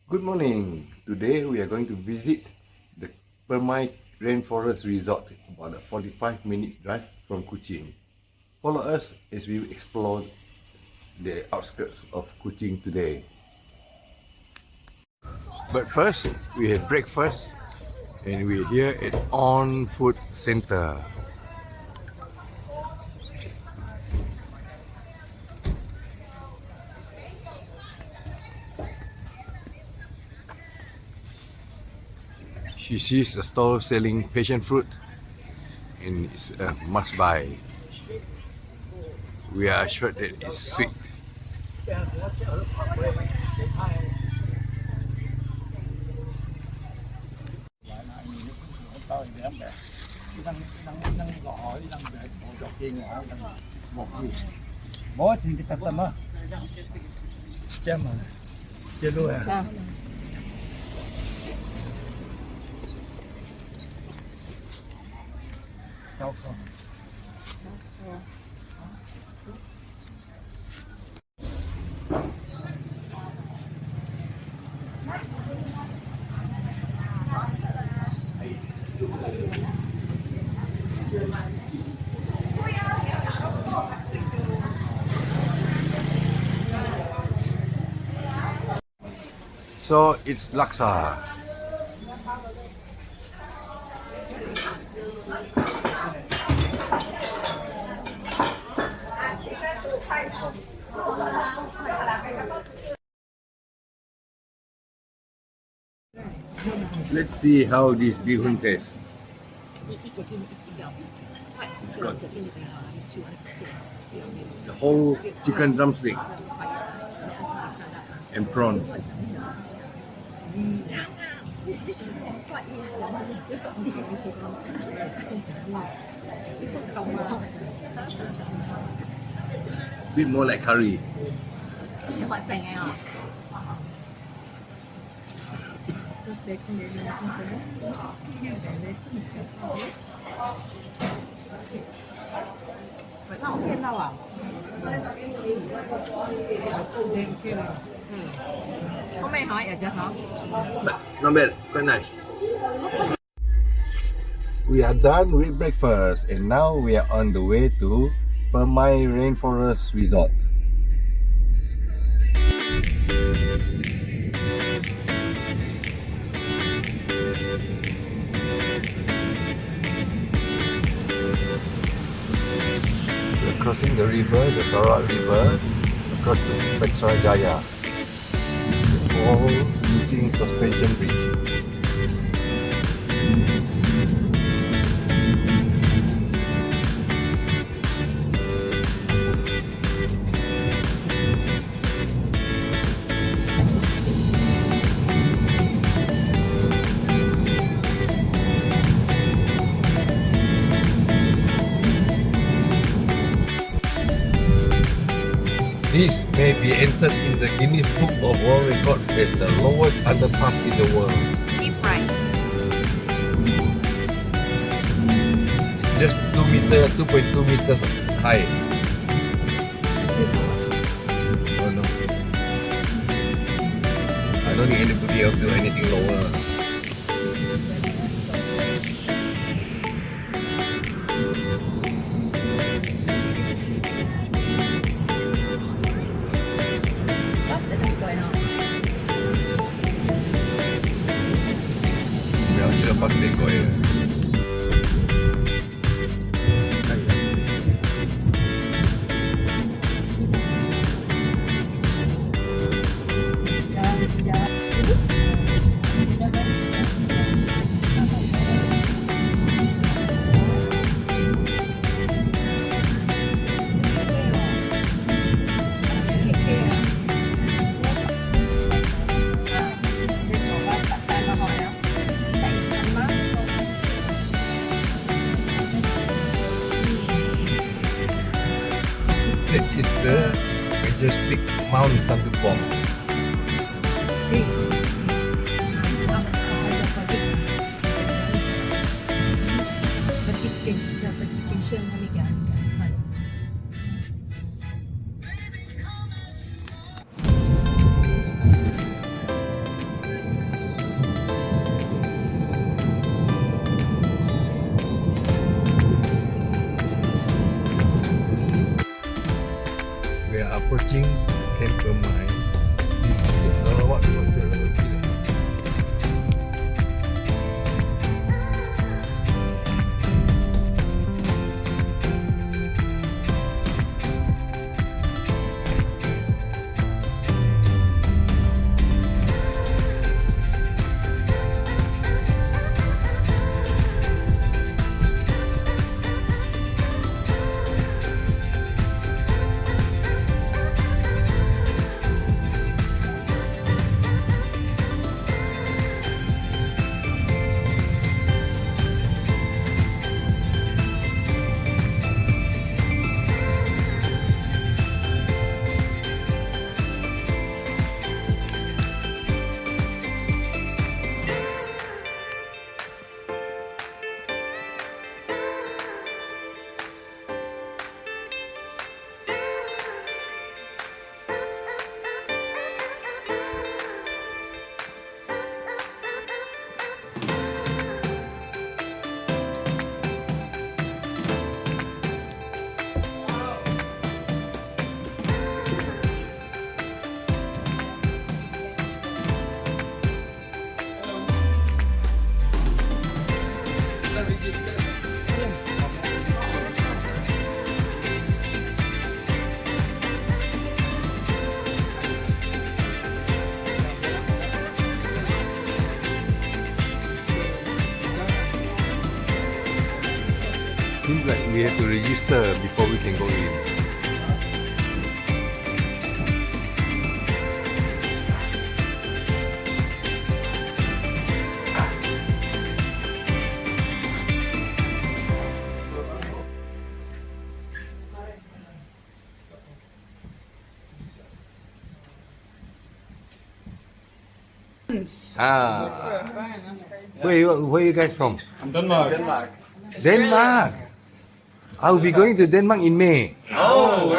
Good morning. Today we are going to visit the Permai Rainforest Resort, about a 45 minutes drive from Kuching. Follow us as we explore the outskirts of Kuching today. But first, we have breakfast and we're here at On Food Center. She sees a stall selling passion fruit and it's a must buy. We are assured that it's sweet. Bố thì tập tâm á. Chém mà. Chưa luôn à? Đâu không? So it's laksa. Let's see how this bihun tastes. It's got the whole chicken drumstick and prawns. Bit more like curry. Not bad, quite nice. We are done with breakfast and now we are on the way to Permai Rainforest Resort. We are crossing the river, the Sarawak River, across to Petrajaya. The old Kuching suspension bridge. This may be entered in the Guinness Book of World Records as the lowest underpass in the world. Deep right. Just 2.2 meters high. Oh no. I don't think anybody else do anything lower. Lepas tengok ya. That is the majestic Mount Santupong. Seems like we have to register before we can go in. Ah, where you guys from? Denmark. Denmark. I'll be going to Denmark in May. Oh,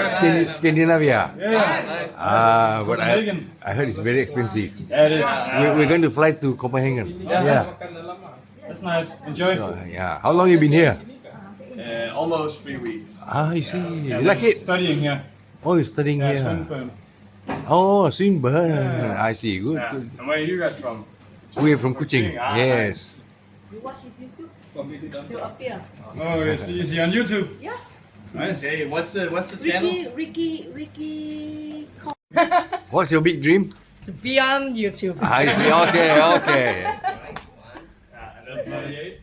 Scandinavia. yeah. But I heard it's very expensive. Yeah, it is. We're going to fly to Copenhagen. Yeah. That's nice. Enjoy. So, yeah. How long you been here? Almost 3 weeks. Ah, I see. Yeah, You like we're it? Studying here. Oh, you're studying Yeah, here. Swinburne. Oh, Swinburne. Yeah. I see. Good, Yeah. good. And where are you guys from? We're from Kuching. Ah, Yes. You watch his YouTube? He'll appear. Oh, is he on YouTube? Yeah. Nice. Hey, what's the channel? Ricky. What's your big dream? To be on YouTube. I see. Okay, okay. That's 98.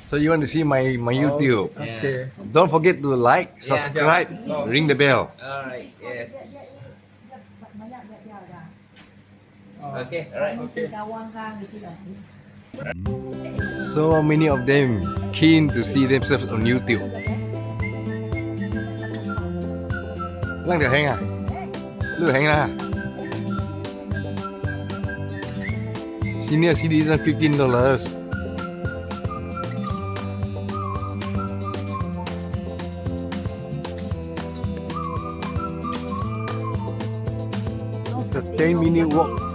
So you want to see my YouTube? Okay. Don't forget to like, subscribe, ring the bell. Alright, yes. Okay, alright. So many of them keen to see themselves on YouTube. Lăng được hành à? Được hành à? Senior citizen $15. It's a 10-minute walk.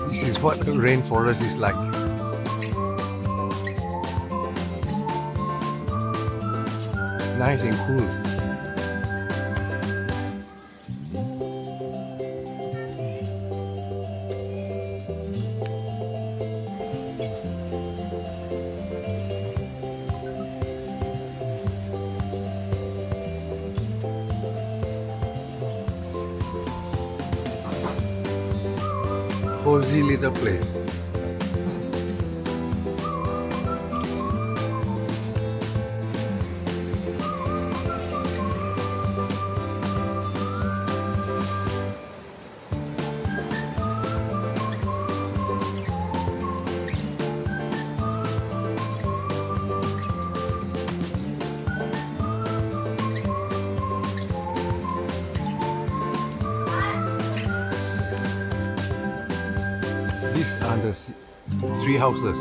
This is what the rainforest is like. Nice and cool. Cozy little place. These are the three houses,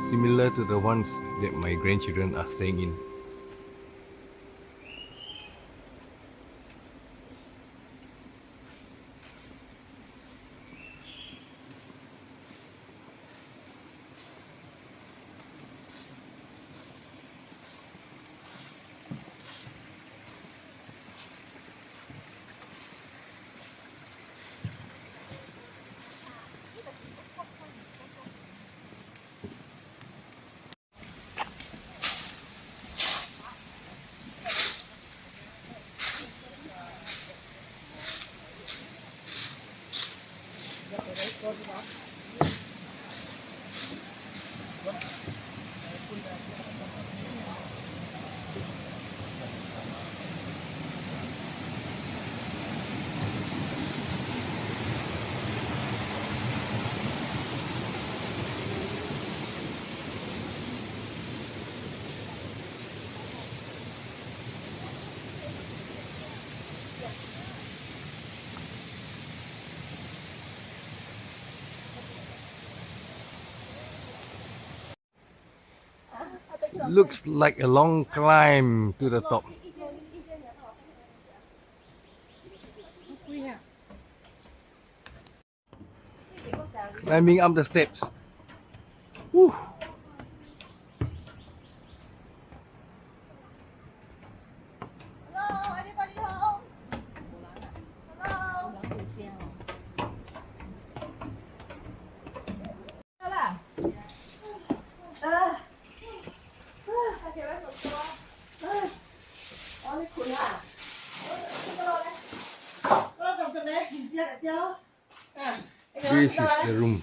similar to the ones that my grandchildren are staying in. Looks like a long climb to the top. Climbing up the steps. Woo. Hello, anybody home? Hello. This is the room.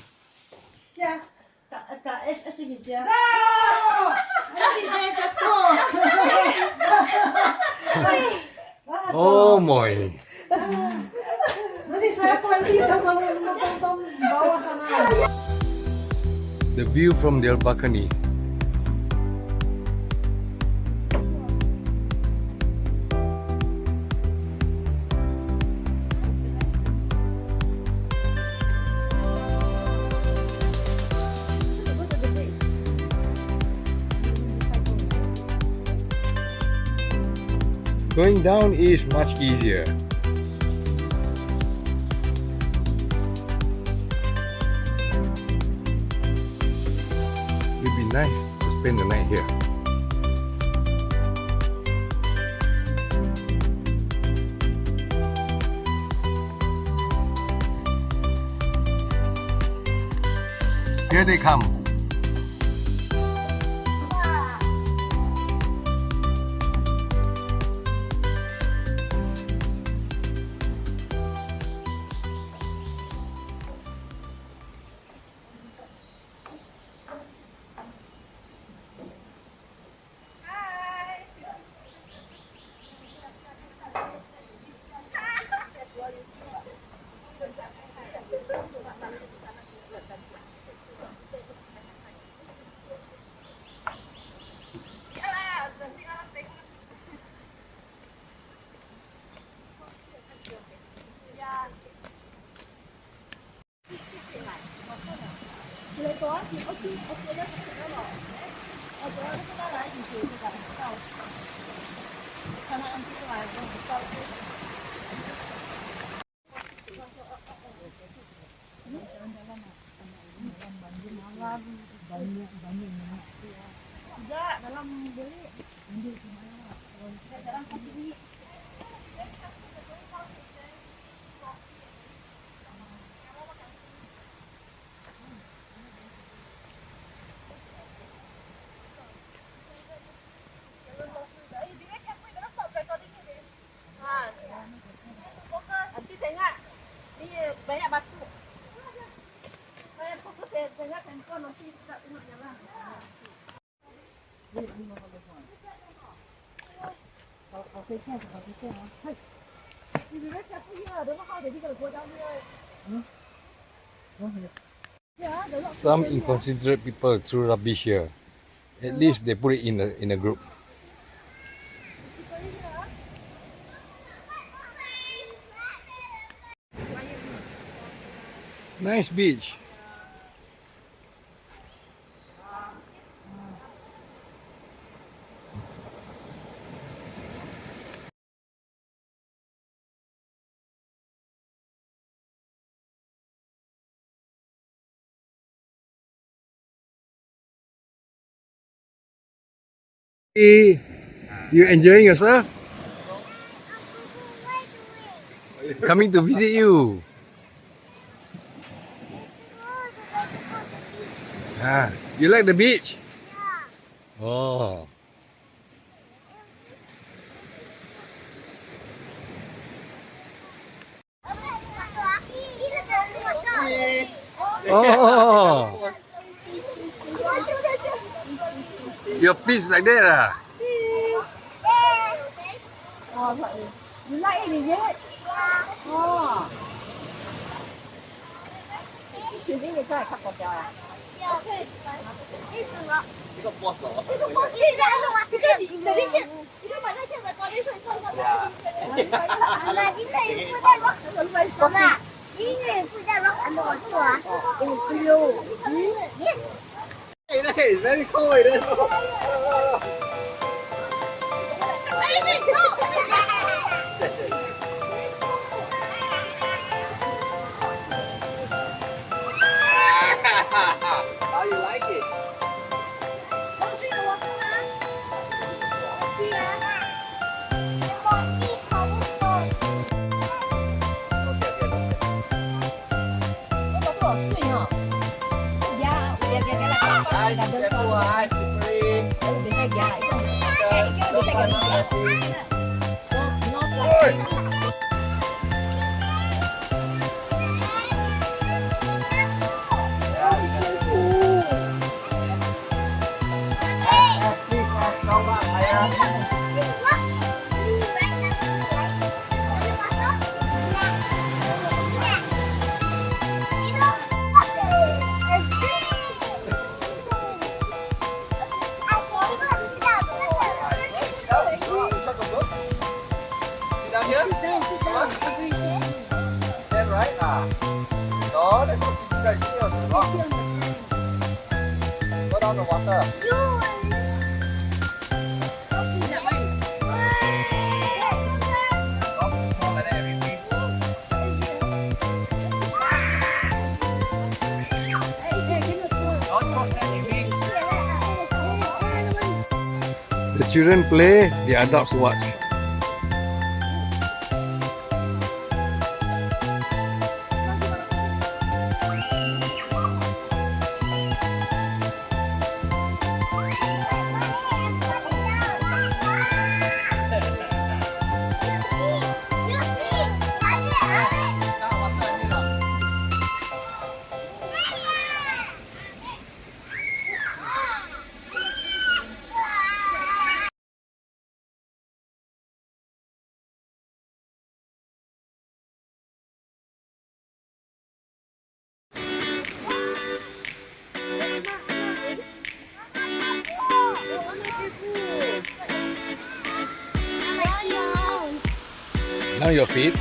Oh my. The view from their balcony. Going down is much easier. It'd be nice to spend the night here. Here they come. Nanti tengok ni banyak batu. Saya fokus tengok handphone nanti tak tengok jalan. Some inconsiderate people threw rubbish here. At least they put it in a group. Nice beach. Hey, you enjoying yourself? Coming to visit you. Ah, you like the beach? Yeah. Oh. Oh. Your fish like that ah? You like it, is it? Oh. Chị biết người ta là khắp một trời à? Okay. 这个 boss 了。这个波是这样的吗？这个是的，你看把那件买过来，所以说好了，你可以附带 rock 什么什么？音乐附带 rock and roll 是吧？Yes。It's very cold. How you like it? Don't drink the water, huh? Don't drink, huh? Down here? Stand right. Đó, để con chị chạy chiều được không? Go down the water. The children play, the adults watch. Now your feet.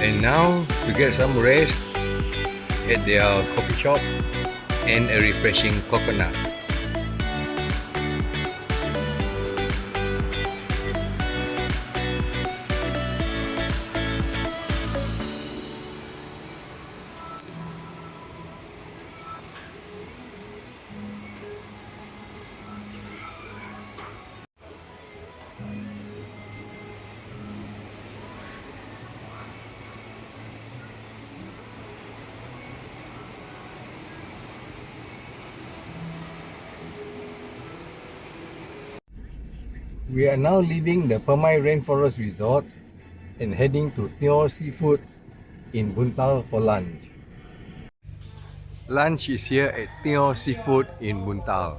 And now to get some rest at their coffee shop and a refreshing coconut. We are now leaving the Permai Rainforest Resort and heading to Teo Seafood in Buntal for lunch. Lunch is here at Teo Seafood in Buntal.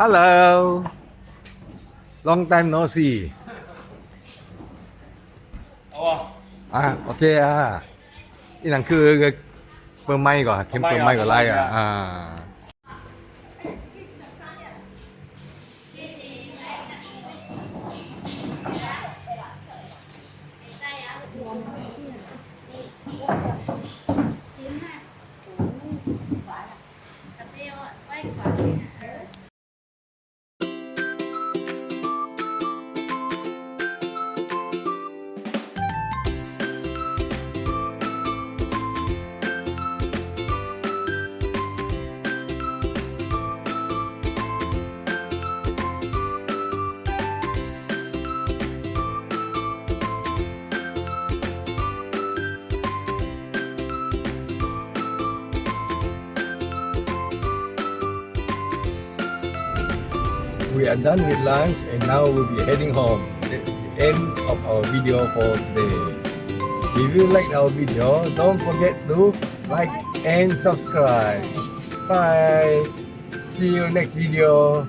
Hello. Long time no see. Ok Ý rằng cứ bơ may gọi kiếm bơ may gọi lại We are done with lunch and now we'll be heading home. That's the end of our video for today. If you like our video, don't forget to like and subscribe. Bye. See you next video.